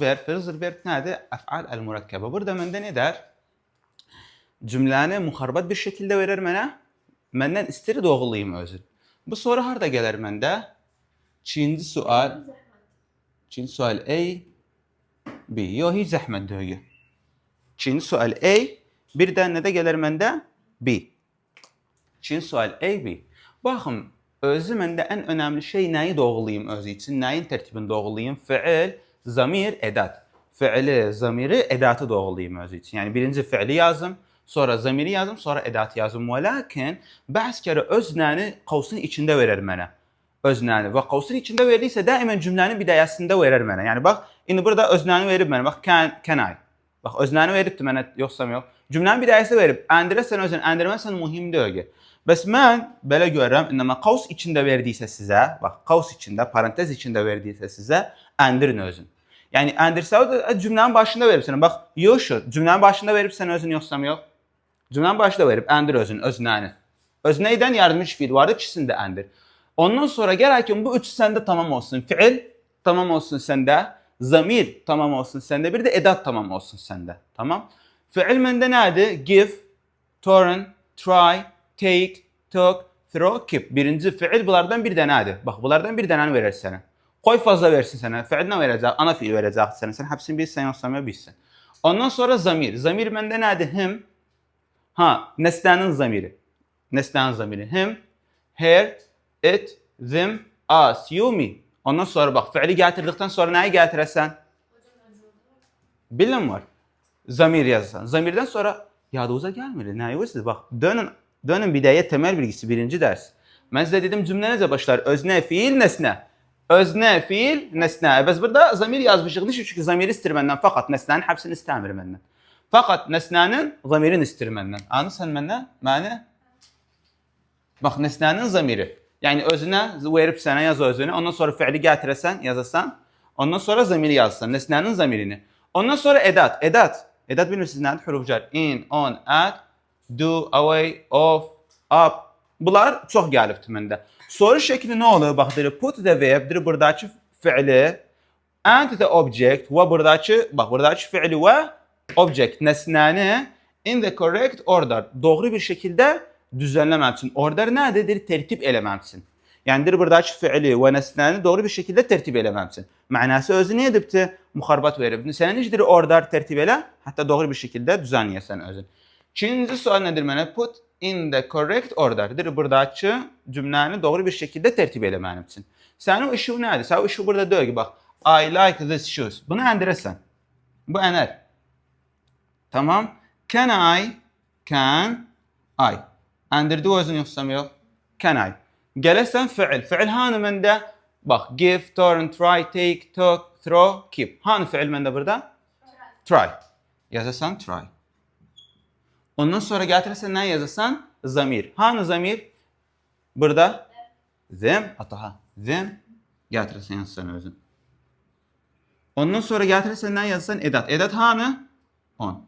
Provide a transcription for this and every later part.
verb, phrasal verb nedir? Ef'al el-mürekkebe. Burada mende ne der? Cümləni muxarbat bir şekilde verir mənə. Məndən istəyir doğrulayım özün. Bu soru harda gələr məndə? Çinci sual. Çinci sual A, B. Yox, hiç zəhmət deyil. Çinci sual A, bir də nə də gələr məndə? B. Çinci sual A, B. Baxın, özü məndə ən önəmli şey nəyi doğrulayım özü üçün? Nəyin tərtibini doğrulayım? Fiil, zamir, edat. Fiili, zamiri, edatı doğrulayım özü üçün. Yəni birinci fiili yazım, sonra zamiri yazım, sonra edatı yazım. Lakin bəzi kere öznəni qavsun içində verir mənə. Öznəni və qavsun içində verdiysə daimən cümlənin bidayəsində verir mənə. Yəni bax, indi burada öznəni verib mənə. Bax, can I. Bax, öznəni veribdi mənə, yoxsam yox. Cümlənin bidayəsində verib. Əndirəsən özün, əndirməsən mühim deyil. Bəs mən belə görürəm, inəmə qaus içində verdiysə sizə, bax, qaus içində, parantez içində verdiysə sizə, əndirin özün. Yəni əndirsə cümlənin başında verib sənə. Bax, you should. Cümlənin başında verib sənə özün, yoxsam yox. Cümlənin başında verib, əndir özün, öznəni. Öznəydən yardımcı fiil vardı, ikisini də əndir. Ondan sonra gərək ki, bu üçü səndə tamam olsun. Fiil tamam olsun səndə, zamir tamam olsun səndə, bir də edat tamam olsun səndə. Tamam? Fiil məndə nədir? Give, turn, try, take, took, throw, keep. Birinci fiil bunlardan bir dənədir. Bax, bunlardan bir dənəni verir sənə. Qoy fazla versin sənə. Fiil nə verəcək? Ana fiil verəcək sənə. Sən həbsini bilsən, yoxsam ya bilsən. Ondan sonra zamir. Zamir məndə nədir? Him. Ha, nesnenin zamiri. Nesnenin zamiri. Him, her, it, them, us, you, me. Ondan sonra bak, fiili getirdikten sonra neyi getiresen? Bilim var. Zamir yazsan. Zamirden sonra yaduza gelmedi. Neyi var? Bak, dönün bidaya temel bilgisi birinci ders. Ben size dedim cümle nece başlar? Özne, fiil, nesne. Özne, fiil, nesne. Biz burada zamir yazmışıq. Niçin? Çünkü zamiri istir məndən. Fakat nesnenin hepsini istəmir məndən. Fakat nesnenin zamirini istir məndən. Anırsan məndən? Məni? Bax, nesnenin zamiri. Yəni özünə verib sənə yaz özünü. Ondan sonra fiili gətirəsən, yazasan. Ondan sonra zamiri yazsan. Nesnenin zamirini. Ondan sonra edat. Edat bilmirsiniz nədir? Hurufcar. In, on, at, do, away, off, up. Bunlar çox gəlibdir məndə. Soru şəkli nə olur? Bax, put the verb, buradakı fiili, and the object və buradakı fiili və object nesnəni in the correct order. Doğru bir şekilde düzenləmək üçün. Order nədir? Tertib eləmək üçün. Yəni buradakı fiili və nesnəni doğru bir şekilde tertib eləmək üçün. Mənası özü nə edibdir? Muxarbat veribdir. Sən necədir order tertib elə? Hətta doğru bir şekilde düzenləyəsən özün. İkinci sual nədir mənə? Put in the correct order. Buradakı cümləni doğru bir şekilde tertib eləmək üçün. Sənin issue nədir? Sənin issue burada deyir ki, bax, I like these shoes. Bunu əndirəsən. Bu ənər. Tamam. Can I. Endirdi özün yoxsam yox. Can I. Gələsən fiil. Fiil hanı məndə? Bax, give, turn, try, take, talk, throw, keep. Hanı fiil məndə burada? Try. Yazasan try. Ondan sonra gətirəsən nə yazasan? Zamir. Hanı zamir? Burada? Them. Ataha. Them. Gətirəsən yazasan özün. Ondan sonra gətirəsən nə yazasan? Edat. Edat hanı? On.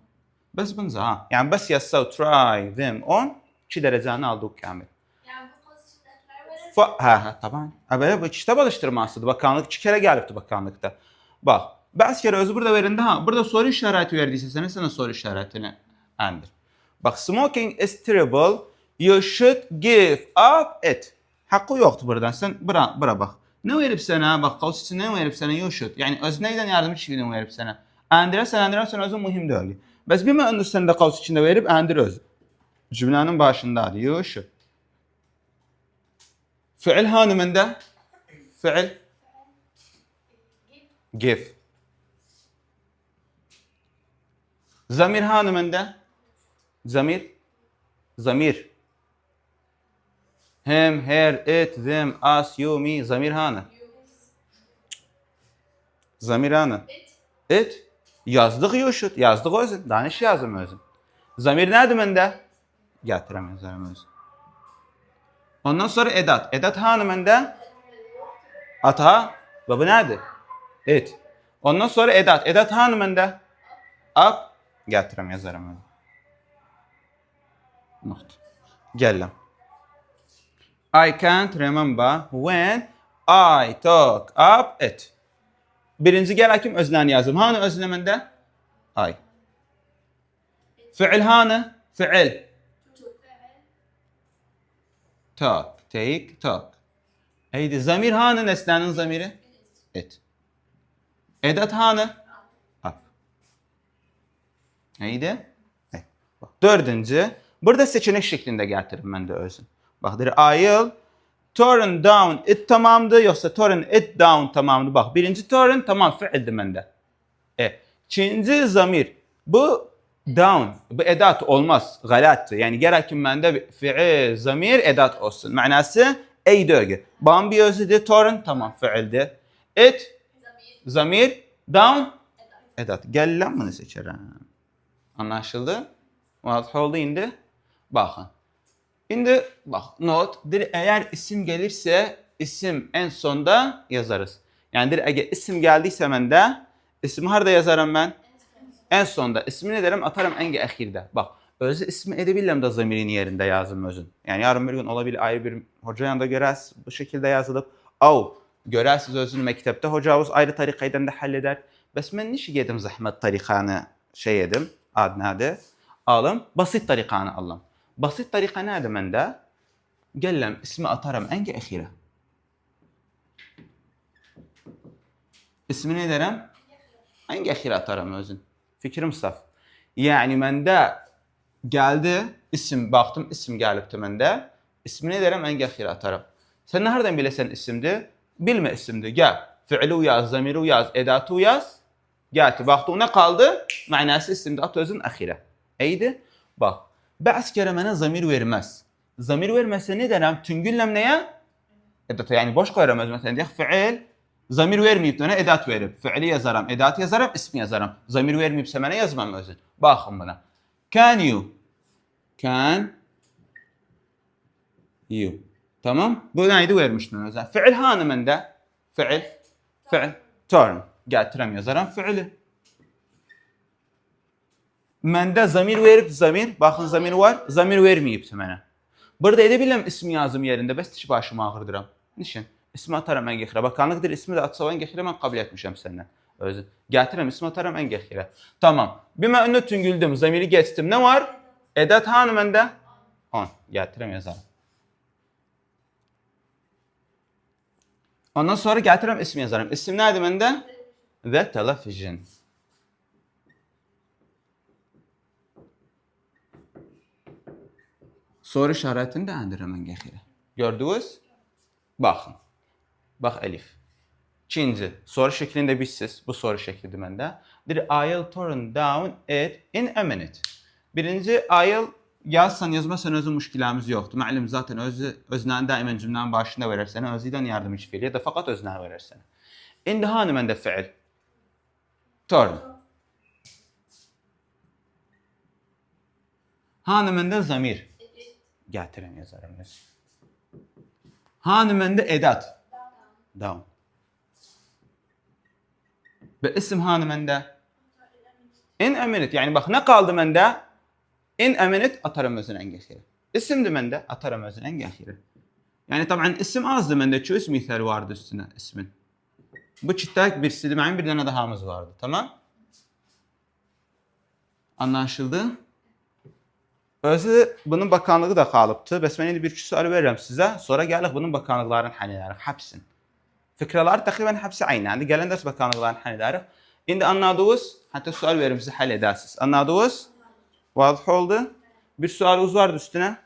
Bəs bunca ha. Yəni bəs yazsa try them on 2 dərəcəni aldıq kamil. Yəni bu pozitivlər verir. Tamam. Əvvəla bu kitab alışdırmasıdır. Bakanlıq 2 kere gəlibdi bakanlıqda. Bax, bəzi kere özü burada verində ha. Burada soru işarəti verdiysə sənə soru işarətini əndir. Bax, smoking is terrible. You should give up it. Haqqı yoxdur buradan. Sən bura bax. Nə verib sənə? Bax, qaus üçün nə verib sənə? You should. Yəni öz nə ilə yardımcı fiilini verib sənə? Əndirəsən özün mühim deyil. Bəs bir mən üstündə qaus içində verib əndir öz. Cümlənin başındadır. You should. Fiil hanı məndə? Fiil. Give. Zamir hanı məndə? Zamir. Zamir. Him, her, it, them, us, you, me. Zamir hanı? Zamir hanı? It. Yazdıq you should. Yazdıq özün. Danış yazım özün. Zamir nədir məndə? Gətirəm yazarım özün. Ondan sonra edat. Edat hanı məndə? Ata. Və bu nədir? It. Ondan sonra edat. Edat hanı məndə? Up. Gətirəm yazarım özün. Nokta. Gələm. I can't remember when I took up it. birinci gel hakim özlerini yazım. Hanı özlemende? Ay. Fiil hanı? Fiil. فعل Talk. Take. Talk. Eydi. Zamir hanı nesnenin zamiri? It. Edat hanı? Up. Eydi. Evet. Bak, dördüncü. Burada seçenek şeklinde getirin ben de özün. Bak I'll turn down it tamamdı yoksa turn it down tamamdı. Bak birinci turn tamam fiildi bende. İkinci zamir. Bu down. Bu edat olmaz. Galattı. Yani gerekin bende fiil zamir edat olsun. Manası eydi öge. Bambi özüdü turn tamam fiildi. It ضمير zamir down أداة edat. Gel lan bunu seçerim. Anlaşıldı? Vaضح oldu indi. Bakın. Şimdi bak not. Eğer isim gelirse isim en sonda yazarız. Yani eğer isim geldiyse bende ismi harda yazarım ben? En sonda. İsmini ne derim? Atarım en ahirde. Bak özü ismi edebilirim de zamirin yerinde yazım özün. Yani yarın bir gün olabilir ayrı bir hoca yanında görərsiniz bu şekilde yazılıp. Görərsiniz özünü mektepte hocamız ayrı tarikaydan da halleder. Bes ben nişi yedim zahmet tarikanı yedim. Adını adı. Alım. Basit tarikanı alım. Basit tarika nədir məndə? Gələm ismi atarım en ahire. İsmini ne derim? En ahire atarım özün. Fikrim saf. Yani məndə geldi isim baktım isim gelipti məndə. İsmini derim en ahire atarım. Sen nereden bilesen isimdi? Bilme isimdi. Gel. Fiili yaz, zamiri yaz, edatı yaz. Geldi. Baktı ne kaldı? Manası isimdi. At özün ahire. Eydi. Bak. Bazı kere bana zamir vermez. Zamir vermezse ne derim? Tüngüllem neye? Edatı yani boş koyarım mesela diye fiil zamir vermeyip de edat verip fiili yazarım, edat yazarım, ismi yazarım. Zamir vermeyipse bana yazmam özün. Bakın buna. Can you. Tamam? Bu neydi vermiştim özün. Fiil hanı mende. Fiil. Turn. Getirem yazarım fiili. Mende zamir verip zamir. Bakın zamir var. Zamir vermeyipse bana. Burada edebilirim ismi yazım yerinde. Bəs hiç başım ağrıdıram. Nişin? İsmi atarım en gehire. Bakanlıqdır ismi de atsa en gehire ben kabul etmişim senden. Özü. Getirem ismi atarım en gehire. Tamam. Bir mən önüne tüngüldüm. Zamiri geçtim. Ne var? Edat hanı mende? On. Getirem yazarım. Ondan sonra getirem ismi yazarım. İsim neydi mende? The television. Soru işaretini de endirəm en gehire. Gördünüz? Bakın. Bak Elif. İkinci. Soru şeklinde bizsiz. Bu soru şeklidir məndə. I'll turn down it in a minute. Birinci I'll yazsan yazmasan özü müşkilamiz yoktur. Müəllim zaten özünə daimən cümlənin başında verir sənə. Özüdən yardım hiç verir ya da fakat özünə verir sənə. İndi hanı məndə fiil? Turn. Hanı məndə zamir? Gətirəm yazarım. Hanı məndə edat? Down. Ve isim hanı məndə? In a minute. Yani bak ne kaldı məndə? In a minute atarım özün en gehire. İsimdi məndə atarım özün en gehire. Yani tabii isim azdı məndə. Çoğu ismi vardı üstüne ismin. Bu çıttak birisidir. Benim bir tane dahamız vardı. Tamam? Anlaşıldı? Özü bunun bakanlığı da kalıptı. Bəs mən indi bir iki sual veririm size. Sonra gəlik bunun bakanlıqların həll edərik. Hepsin. Fikralar takriben hepsi aynı. Yani gelen ders bakanlıqların həll edərik. İndi anladınız. Hatta sual veririm size həll edəsiniz. Anladınız? Vaضح oldu. Bir sualınız vardı üstüne.